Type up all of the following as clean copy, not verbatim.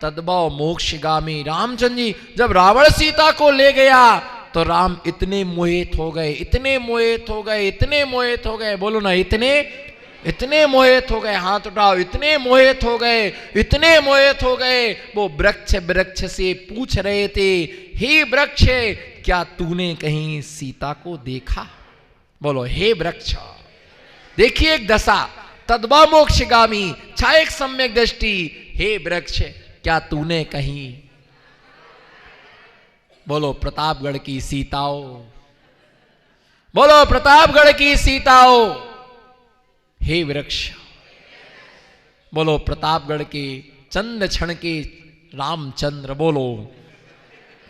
तद्भव मोक्षगामी। रामचंद्र जी जब रावण सीता को ले गया तो राम इतने मोहित हो गए, इतने मोहित हो गए, इतने मोहित हो गए, बोलो ना इतने मोहित हो गए, हाथ उठाओ, इतने मोहित हो गए, इतने मोहित हो गए। वो वृक्ष से पूछ रहे थे, हे वृक्ष क्या तूने कहीं सीता को देखा? बोलो हे वृक्ष। देखिए एक दशा, तद्भव मोक्षगामी, छायक सम्यक दृष्टि, हे वृक्ष क्या तूने कहीं, बोलो प्रतापगढ़ की सीताओं, बोलो प्रतापगढ़ की सीताओं, हे वृक्ष, बोलो प्रतापगढ़ के चंद्र क्षण के रामचंद्र, बोलो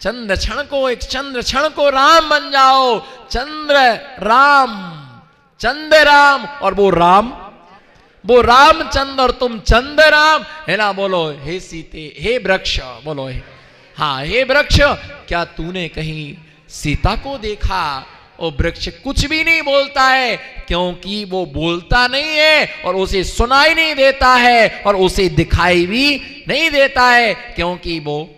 चंद्र क्षण को, एक चंद्र क्षण को राम बन जाओ, चंद्र राम और वो रामचंद्र और तुम चंद्र राम है ना। बोलो हे सीते, हे वृक्ष, बोलो हाँ हे वृक्ष क्या तूने कहीं सीता को देखा? और वृक्ष कुछ भी नहीं बोलता है, क्योंकि वो बोलता नहीं है और उसे सुनाई नहीं देता है और उसे दिखाई भी नहीं देता है, क्योंकि वो,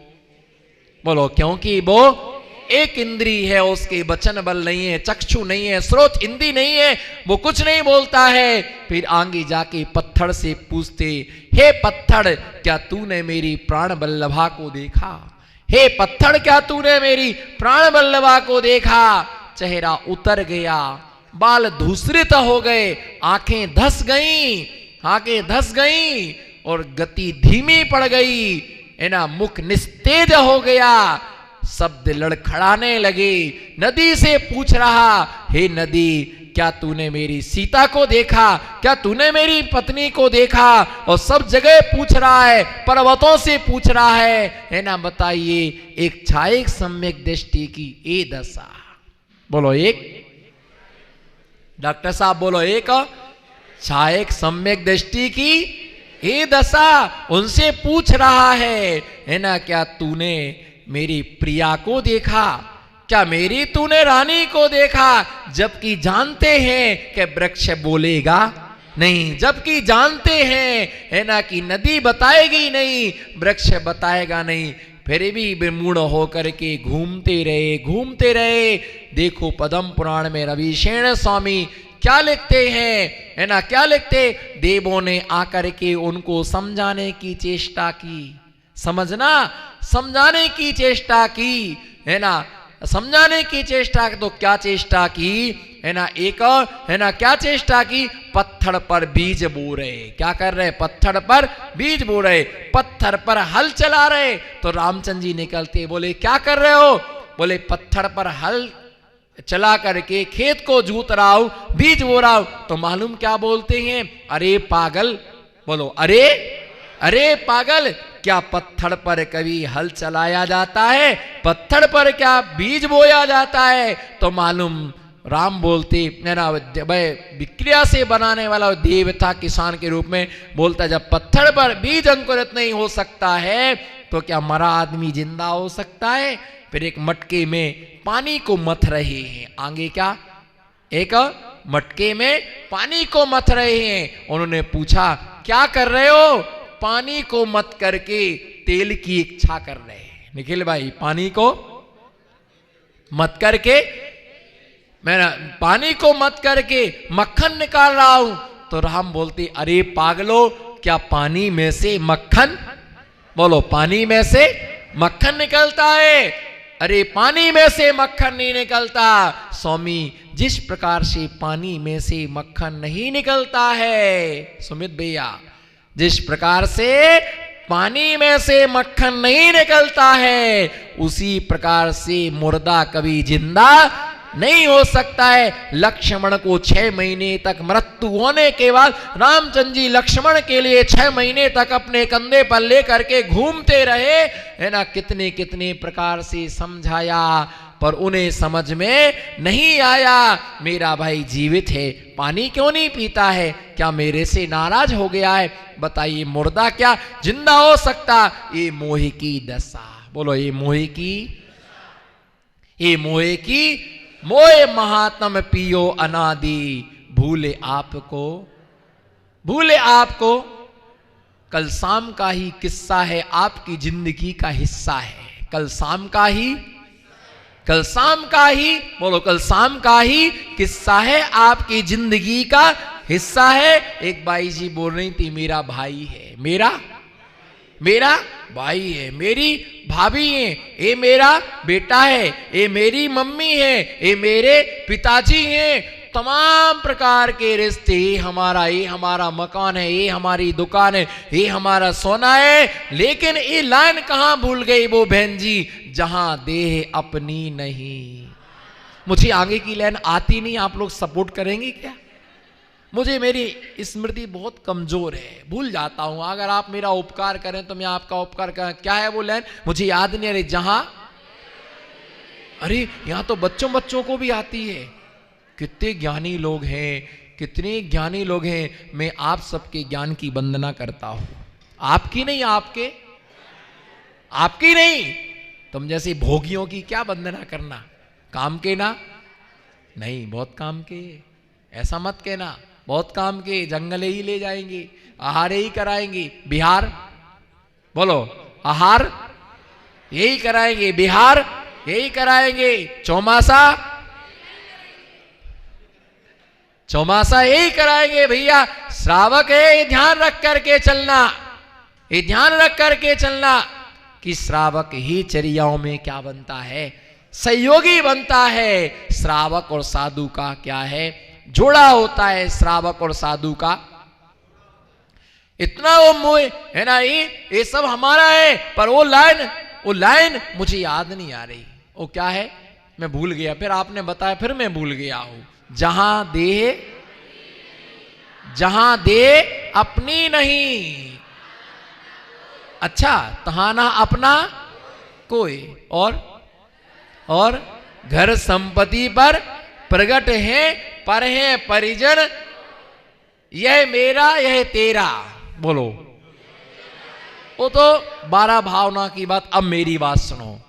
बोलो क्योंकि वो एक इंद्री है, उसके वचन बल नहीं है, चक्षु नहीं है, स्रोत इंद्री नहीं है, वो कुछ नहीं बोलता है। फिर आगे जाके पत्थर से पूछते, हे पत्थर क्या तूने मेरी प्राण वल्लभा को देखा? हे पत्थर क्या तूने मेरी प्राण वल्लभा को देखा? चेहरा उतर गया, बाल धूसरित हो गए, आंखें धस गई और गति धीमी पड़ गई है ना, मुख निस्तेज हो गया, शब्द लड़खड़ाने लगे। नदी से पूछ रहा, हे नदी क्या तूने मेरी सीता को देखा? क्या तूने मेरी पत्नी को देखा? और सब जगह पूछ रहा है, पर्वतों से पूछ रहा है ना। बताइए एक छायक सम्यक दृष्टि की ये दशा, बोलो एक, डॉक्टर साहब बोलो, एक छायक सम्यक दृष्टि की ये दशा। उनसे पूछ रहा है ना, क्या तूने मेरी प्रिया को देखा? क्या मेरी तूने रानी को देखा? जबकि जानते हैं कि वृक्ष बोलेगा नहीं, जबकि जानते हैं है ना कि नदी बताएगी नहीं, वृक्ष बताएगा नहीं, फिर भी विमूढ़ होकर के घूमते रहे। देखो पद्म पुराण में रविशेण स्वामी क्या लिखते हैं है ना, क्या लिखते? देवों ने आकर के उनको समझाने की चेष्टा की, समझाने की चेष्टा की है ना, समझाने की चेष्टा। तो क्या चेष्टा की है ना, एक है ना क्या चेष्टा की? पत्थर पर बीज बो रहे। क्या कर रहे? पत्थर पर बीज बो रहे, पत्थर पर हल चला रहे। तो रामचंद्र जी निकलते, बोले क्या कर रहे हो? बोले पत्थर पर हल चला करके खेत को जोत रहा हूं, बीज बो रहा हूं। तो मालूम क्या बोलते हैं? अरे पागल, बोलो अरे पागल, क्या पत्थर पर कभी हल चलाया जाता है? पत्थर पर क्या बीज बोया जाता है? तो मालूम राम बोलते है ना, विक्रिया से बनाने वाला देव था, किसान के रूप में बोलता, जब पत्थर पर बीज अंकुरित नहीं हो सकता है तो क्या मरा आदमी जिंदा हो सकता है? फिर एक मटके में पानी को मथ रहे हैं, आगे क्या, एक मटके में पानी को मथ रहे हैं। उन्होंने पूछा क्या कर रहे हो? पानी को मत करके तेल की इच्छा कर रहे हैं। निखिल भाई, पानी को मत करके, मैं पानी को मत करके मक्खन निकाल रहा हूं। तो राम बोलते, अरे पागलो, क्या पानी में से मक्खन, बोलो पानी में से मक्खन निकलता है? अरे पानी में से मक्खन नहीं निकलता स्वामी, जिस प्रकार से पानी में से मक्खन नहीं निकलता है सुमित भैया, जिस प्रकार से पानी में से मक्खन नहीं निकलता है, उसी प्रकार से मुर्दा कभी जिंदा नहीं हो सकता है। लक्ष्मण को 6 महीने तक मृत्यु होने के बाद रामचंद्र जी लक्ष्मण के लिए 6 महीने तक अपने कंधे पर लेकर के घूमते रहे है ना, कितने कितने प्रकार से समझाया, पर उन्हें समझ में नहीं आया। मेरा भाई जीवित है, पानी क्यों नहीं पीता है? क्या मेरे से नाराज हो गया है? बताइए, मुर्दा क्या जिंदा हो सकता? ये मोह की दशा, बोलो ये मोह की, ये मोह की, मोह महात्म पियो अनादि, भूले आपको, भूले आपको। कल शाम का ही किस्सा है, आपकी जिंदगी का हिस्सा है। कल शाम का ही, कल शाम का ही, बोलो कल शाम का ही किस्सा है, आपकी जिंदगी का हिस्सा है। एक बाई जी बोल रही थी, मेरा भाई है, मेरा भाई है, मेरी भाभी है, ये मेरा बेटा है, ये मेरी मम्मी है, ये मेरे पिताजी हैं। तमाम प्रकार के रिश्ते, ये हमारा मकान है, ये हमारी दुकान है, ये हमारा सोना है। लेकिन ये लाइन कहां भूल गई वो बहन जी, जहां देह अपनी नहीं। मुझे आगे की लाइन आती नहीं, आप लोग सपोर्ट करेंगे क्या? मुझे मेरी स्मृति बहुत कमजोर है, भूल जाता हूं। अगर आप मेरा उपकार करें तो मैं आपका उपकार करें। क्या है वो लाइन, मुझे याद नहीं आ रही। जहां, अरे यहां तो बच्चों को भी आती है। कितने ज्ञानी लोग हैं, कितने ज्ञानी लोग हैं। मैं आप सबके ज्ञान की वंदना करता हूं, आपकी नहीं, आपकी नहीं। तुम जैसे भोगियों की क्या वंदना करना, काम के ना नहीं, बहुत काम के, ऐसा मत कहना, बहुत काम के। जंगले ही ले जाएंगे, आहार ही कराएंगे, बिहार बोलो, आहार यही कराएंगे, बिहार यही कराएंगे, चौमासा यही कराएंगे भैया। श्रावक है, ये ध्यान रख करके चलना, ये ध्यान रख करके चलना कि श्रावक ही चर्याओं में क्या बनता है, सहयोगी बनता है। श्रावक और साधु का क्या है, जोड़ा होता है श्रावक और साधु का। इतना वो मोह है ना, ये सब हमारा है। पर वो लाइन मुझे याद नहीं आ रही, वो क्या है, मैं भूल गया। फिर आपने बताया, फिर मैं भूल गया हूं। जहां देह अपनी नहीं, अच्छा, तहाना अपना कोई। और घर संपत्ति पर प्रगट है, पर है परिजन, यह मेरा यह तेरा। बोलो, वो तो 12 भावना की बात। अब मेरी बात सुनो,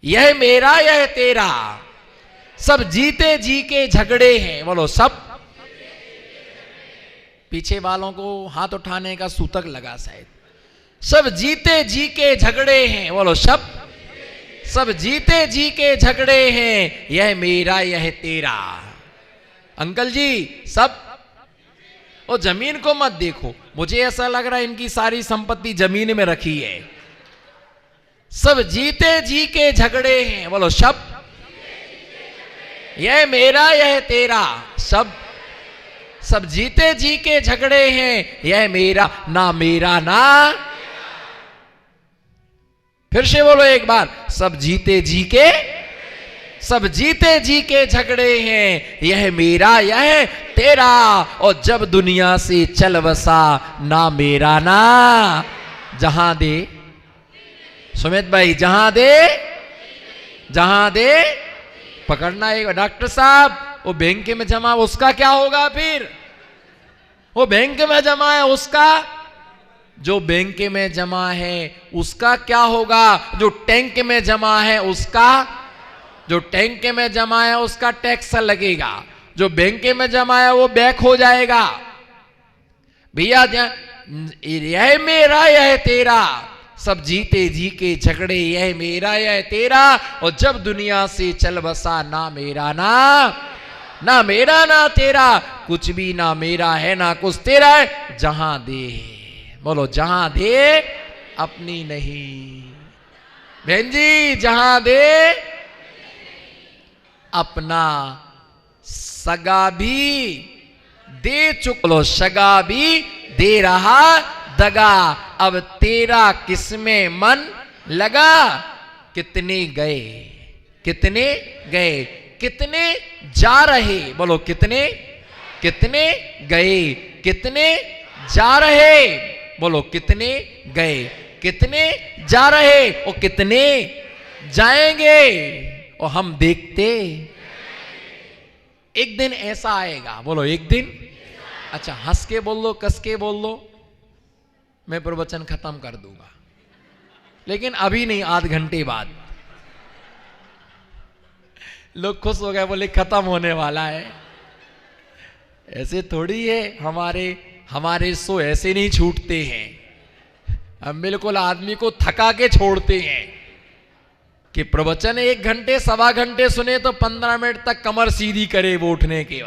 यह मेरा यह तेरा, सब जीते जी के झगड़े हैं। बोलो, सब। पीछे वालों को हाथ उठाने का सूतक लगा शायद। सब जीते जी के झगड़े हैं। बोलो, सब जीते जी के झगड़े हैं, यह मेरा यह तेरा। अंकल जी, सब। और जमीन को मत देखो, मुझे ऐसा लग रहा है इनकी सारी संपत्ति जमीन में रखी है। सब जीते जी के झगड़े हैं। बोलो, सब। यह मेरा यह तेरा, सब जीते जी के झगड़े हैं, यह मेरा ना। फिर से बोलो एक बार, सब जीते जी के झगड़े हैं, यह मेरा यह तेरा। और जब दुनिया से चल बसा, ना मेरा ना। जहां दे, सुमित भाई, जहां दे पकड़ना। एक डॉक्टर साहब, वो बैंक में जमा, उसका क्या होगा फिर? वो बैंक में जमा है, उसका, जो बैंक में जमा है उसका क्या होगा? जो टैंक में जमा है उसका, जो टैंक में जमा है उसका टैक्स लगेगा। जो बैंक में जमा है वो बैक हो जाएगा। भैया, यह मेरा यह तेरा, सब जीते जी के झगड़े, यह मेरा यह तेरा। और जब दुनिया से चल बसा, ना मेरा ना तेरा, कुछ भी ना मेरा है ना कुछ तेरा है। जहां दे, बोलो, जहां दे अपनी नहीं। बहन जी, जहां दे अपना, सगा भी दे चुको, सगा भी दे रहा दगा, अब तेरा किसमें मन लगा। कितने गए, कितने जा रहे। बोलो, कितने गए, कितने जा रहे। बोलो, कितने गए, कितने जा रहे, और कितने जाएंगे। और हम देखते, एक दिन ऐसा आएगा। बोलो, एक दिन। अच्छा, हंस के बोल लो, कस के बोल लो, मैं प्रवचन खत्म कर दूंगा, लेकिन अभी नहीं, आध घंटे बाद। लोग खुश हो गए, बोले खत्म होने वाला है। ऐसे थोड़ी है, हमारे सो ऐसे नहीं छूटते हैं। हम बिल्कुल आदमी को थका के छोड़ते हैं कि प्रवचन 1 घंटे सवा घंटे सुने तो 15 मिनट तक कमर सीधी करे वो उठने के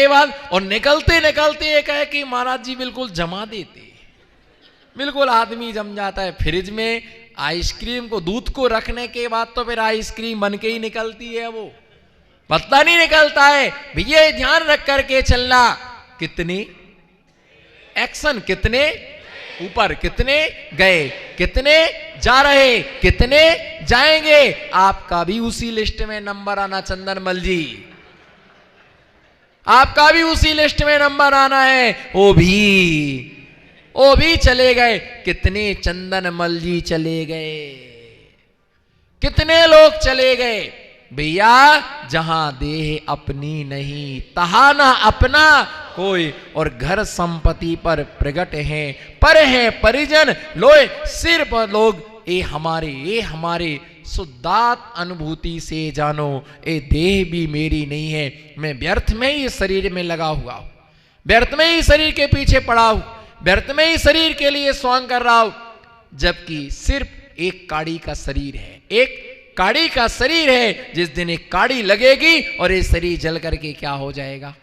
बाद और निकलते निकलते ये कहे कि महाराज जी बिल्कुल जमा देते। बिल्कुल आदमी जम जाता है। फ्रिज में आइसक्रीम को, दूध को रखने के बाद तो फिर आइसक्रीम बन के ही निकलती है, वो पता नहीं निकलता है। भैया ध्यान रख करके चलना, कितने एक्शन, कितने ऊपर, कितने गए, कितने जा रहे, कितने जाएंगे। आपका भी उसी लिस्ट में नंबर आना चंदनमल जी, आपका भी उसी लिस्ट में नंबर आना है। वो भी चले गए। कितने चंदनमल जी चले गए, कितने लोग चले गए। भैया जहां देह अपनी नहीं तहा ना अपना कोई, और घर संपत्ति पर प्रगट है, पर है परिजन लोए सिर्फ लोग। ए हमारे शुद्धात अनुभूति से जानो, ए देह भी मेरी नहीं है। मैं व्यर्थ में ही शरीर में लगा हुआ हूं, व्यर्थ में ही शरीर के पीछे पड़ा हूं, व्यर्थ में ही शरीर के लिए स्वांग कर रहा हूं। जबकि सिर्फ एक काड़ी का शरीर है, एक काड़ी का शरीर है। जिस दिन एक काड़ी लगेगी और ये शरीर जल करके क्या हो जाएगा।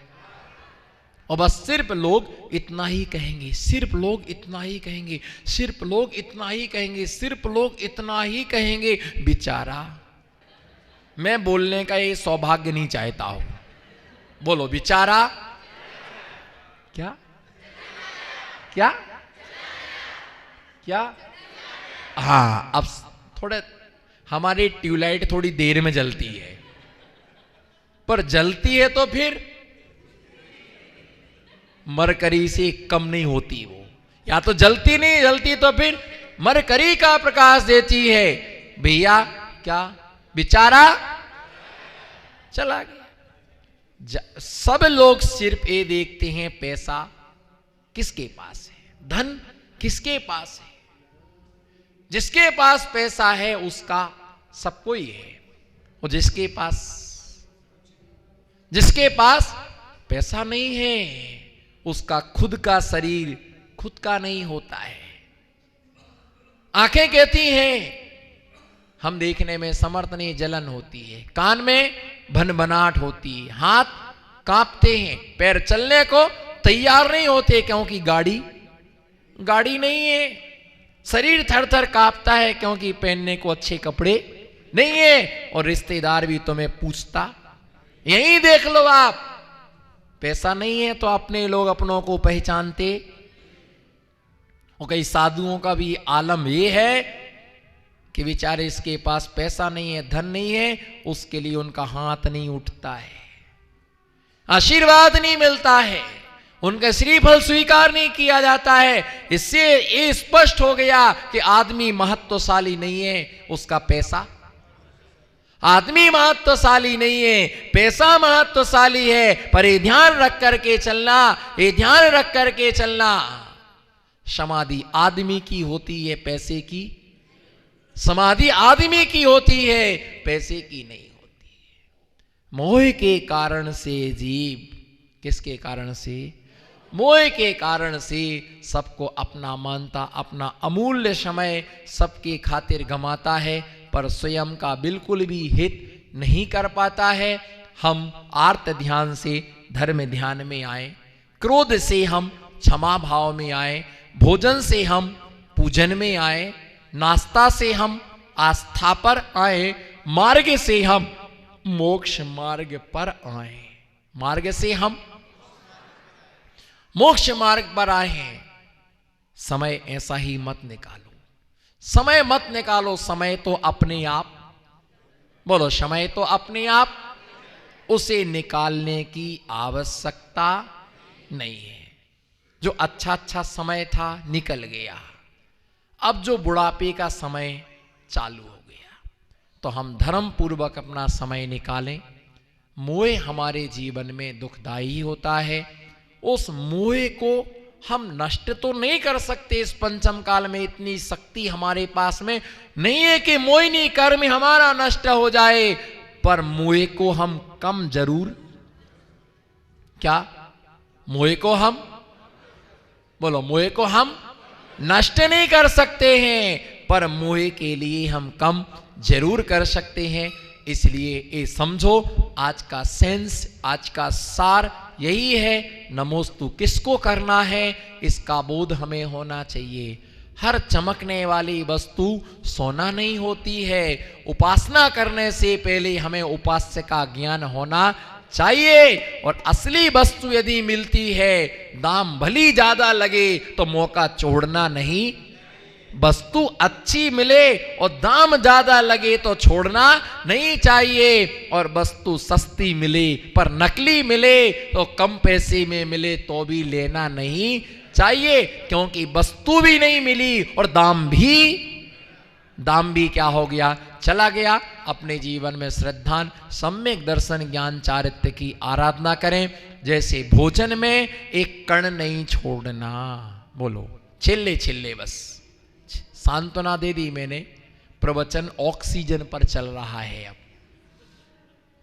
और बस सिर्फ लोग इतना ही कहेंगे, सिर्फ लोग इतना ही कहेंगे, सिर्फ लोग इतना ही कहेंगे, सिर्फ लोग इतना ही कहेंगे। बेचारा, मैं बोलने का ये सौभाग्य नहीं चाहता हूं। बोलो बेचारा। क्या क्या क्या? हाँ, अब थोड़े हमारी ट्यूबलाइट थोड़ी देर में जलती है, पर जलती है तो फिर मरकरी से कम नहीं होती। वो या तो जलती नहीं, जलती तो फिर मरकरी का प्रकाश देती है। भैया क्या बेचारा चला गया। सब लोग सिर्फ ये देखते हैं पैसा किसके पास है, धन किसके पास है। जिसके पास पैसा है उसका सब कोई है, और जिसके पास पैसा नहीं है उसका खुद का शरीर खुद का नहीं होता है। आंखें कहती हैं हम देखने में समर्थ नहीं, जलन होती है, कान में भनभनाहट होती है, हाथ कांपते हैं, पैर चलने को तैयार नहीं होते क्योंकि गाड़ी नहीं है। शरीर थर थर कांपता है क्योंकि पहनने को अच्छे कपड़े नहीं है, और रिश्तेदार भी तुम्हें पूछता। यही देख लो आप, पैसा नहीं है तो अपने लोग अपनों को पहचानते। और कई साधुओं का भी आलम ये है कि बेचारे इसके पास पैसा नहीं है, धन नहीं है, उसके लिए उनका हाथ नहीं उठता है, आशीर्वाद नहीं मिलता है, उनका श्रीफल स्वीकार नहीं किया जाता है। इससे ये स्पष्ट हो गया कि आदमी महत्वशाली नहीं है, उसका पैसा। आदमी महत्वशाली नहीं है, पैसा महत्वशाली है। पर ये ध्यान रख करके चलना, ये ध्यान रख करके चलना, समाधि आदमी की होती है, पैसे की। समाधि आदमी की होती है, पैसे की नहीं होती है। मोह के कारण से जीव, किसके कारण से? मोह के कारण से सबको अपना मानता, अपना अमूल्य समय सबके खातिर गंवाता है, पर स्वयं का बिल्कुल भी हित नहीं कर पाता है। हम आर्त ध्यान से धर्म ध्यान में आए, क्रोध से हम क्षमा भाव में आए, भोजन से हम पूजन में आए, नाश्ता से हम आस्था पर आए, मार्ग से हम मोक्ष मार्ग पर आए, मार्ग से हम मोक्ष मार्ग पर आए हैं। समय ऐसा ही मत निकालो, समय मत निकालो। समय तो अपने आप, बोलो समय तो अपने आप, उसे निकालने की आवश्यकता नहीं है। जो अच्छा समय था निकल गया, अब जो बुढ़ापे का समय चालू हो गया, तो हम धर्म पूर्वक अपना समय निकालें। मोह हमारे जीवन में दुखदायी होता है, उस मोह को हम नष्ट तो नहीं कर सकते। इस पंचम काल में इतनी शक्ति हमारे पास में नहीं है कि मोहिनी कर्म हमारा नष्ट हो जाए, पर मोह को हम कम जरूर, क्या मोह को हम, बोलो, मोह को हम नष्ट नहीं कर सकते हैं, पर मोह के लिए हम कम जरूर कर सकते हैं। इसलिए ये समझो, आज का सेंस, आज का सार यही है, नमोस्तु किसको करना है इसका बोध हमें होना चाहिए। हर चमकने वाली वस्तु सोना नहीं होती है। उपासना करने से पहले हमें उपास्य का ज्ञान होना चाहिए, और असली वस्तु यदि मिलती है, दाम भली ज्यादा लगे तो मौका छोड़ना नहीं। वस्तु अच्छी मिले और दाम ज्यादा लगे तो छोड़ना नहीं चाहिए, और वस्तु सस्ती मिले पर नकली मिले तो कम पैसे में मिले तो भी लेना नहीं चाहिए, क्योंकि वस्तु भी नहीं मिली और दाम भी क्या हो गया, चला गया। अपने जीवन में श्रद्धान सम्यक दर्शन ज्ञान चारित्र्य की आराधना करें। जैसे भोजन में एक कण नहीं छोड़ना, बोलो, छिल्ले छिल्ले बस। सांत्वना दे दी मैंने, प्रवचन ऑक्सीजन पर चल रहा है। अब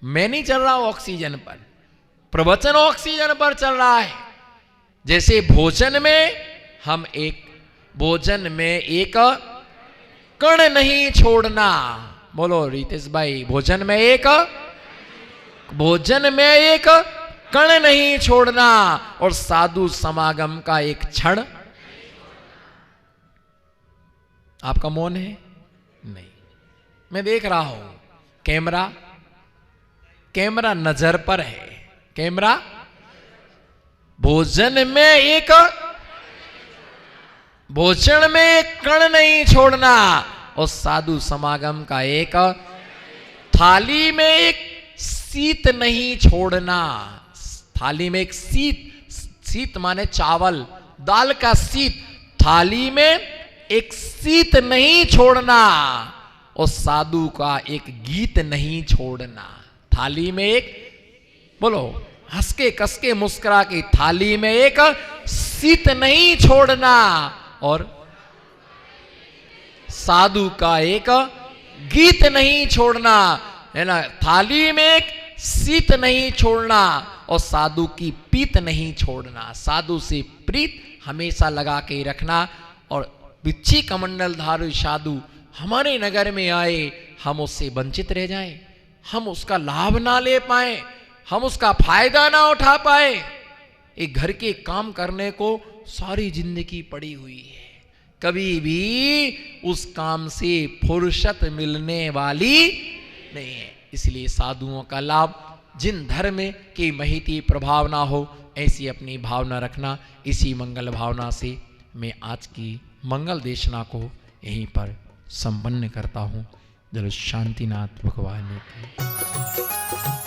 मैं नहीं चल रहा ऑक्सीजन पर, प्रवचन ऑक्सीजन पर चल रहा है। जैसे भोजन में एक कण नहीं छोड़ना, बोलो रितेश भाई, भोजन में एक कण नहीं छोड़ना, और साधु समागम का एक क्षण। आपका मौन है? नहीं, मैं देख रहा हूं, कैमरा नजर पर है। कैमरा, भोजन में एक कण नहीं छोड़ना, और साधु समागम का एक, थाली में एक सीत नहीं छोड़ना। थाली में एक सीत माने चावल, दाल का सीत, थाली में एक सीत नहीं छोड़ना, और साधु का एक गीत नहीं छोड़ना। थाली में एक, बोलो, हंस के कस के मुस्कुरा के, थाली में एक सीत नहीं छोड़ना, और साधु का एक गीत नहीं छोड़ना, है ना। थाली में एक सीत नहीं छोड़ना, और साधु की पीत नहीं छोड़ना। साधु से प्रीत हमेशा लगा के रखना। और बिच्छी कमंडल धारू साधु हमारे नगर में आए, हम उससे वंचित रह जाएं, हम उसका लाभ ना ले पाए, हम उसका फायदा ना उठा पाए। एक घर के काम करने को सारी जिंदगी पड़ी हुई है, कभी भी उस काम से फुर्सत मिलने वाली नहीं है। इसलिए साधुओं का लाभ, जिन धर्म की महिती प्रभाव ना हो, ऐसी अपनी भावना रखना। इसी मंगल भावना से मैं आज की मंगल देशना को यहीं पर संपन्न करता हूँ। जल शांतिनाथ भगवान की।